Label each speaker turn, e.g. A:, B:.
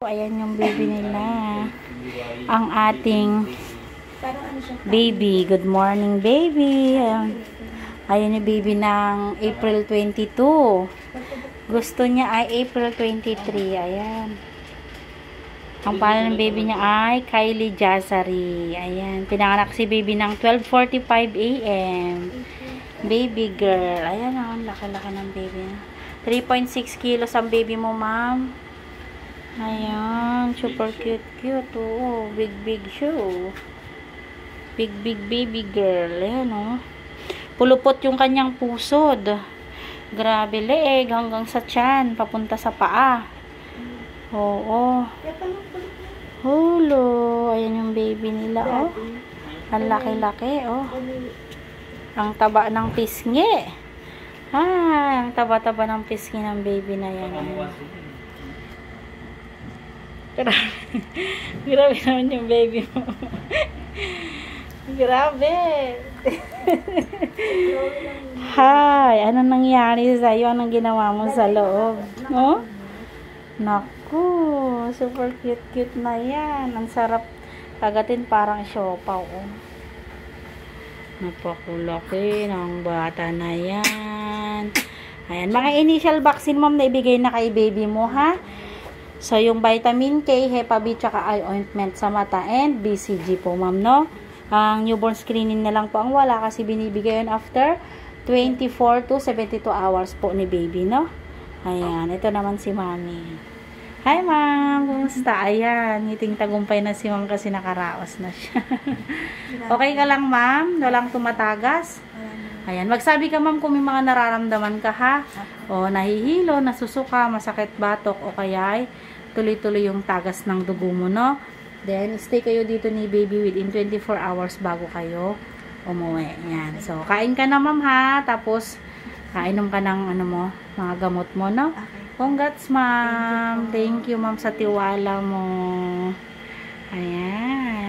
A: Ayan yung baby nila. Ang ating baby. Good morning, baby. Ayan yung baby ng April 22. Gusto niya ay April 23. Ayan. Ang pangalan ng baby niya ay Kylie Jazari. Ayan. Pinanganak si baby ng 12:45 AM. Baby girl. Ayan, ang laki-laki ng baby. 3.6 kilos ang baby mo, ma'am. Ayan, super cute. Oo, big show. Big baby girl. Ayan, oh. Pulupot yung kanyang pusod. Grabe, leeg hanggang sa tiyan, papunta sa paa. Oo. Hulo. Ayan yung baby nila, oh. Ang laki-laki, oh. Ang taba ng pisngi. Ang taba-taba ng pisngi ng baby na yan. Grabe naman yung baby mo. Grabe. Hi, anong nangyari sa'yo? Anong ginawa mo sa loob? No? Naku, super cute na yan. Ang sarap kagatin, parang siopaw. Oh. Napakulaki ng bata na yan. Ayan, mga initial vaccine, ma'am, na ibigay na kay baby mo, ha? So, yung vitamin K, Hepa B, tsaka eye ointment sa mata, and BCG po, ma'am, no? Ang newborn screening na lang po ang wala kasi binibigay yun after 24 to 72 hours po ni baby, no? Ayan, ito naman si mami. Hi, ma'am. Kumusta? Ayan, ngiting tagumpay na si ma'am kasi nakaraos na siya. Okay ka lang, ma'am? Walang tumatagas? Ayan, magsabi ka, ma'am, kung may mga nararamdaman ka, ha? O nahihilo, nasusuka, masakit batok, o kaya ay tuloy-tuloy yung tagas ng dugo mo, no? Then, stay kayo dito ni baby within 24 hours bago kayo umuwi. Yan. So, kain ka na, ma'am, ha? Tapos, kainom ka ng, ano mo, mga gamot mo, no? Congrats, ma'am. Thank you, ma'am, sa tiwala mo. Ayan.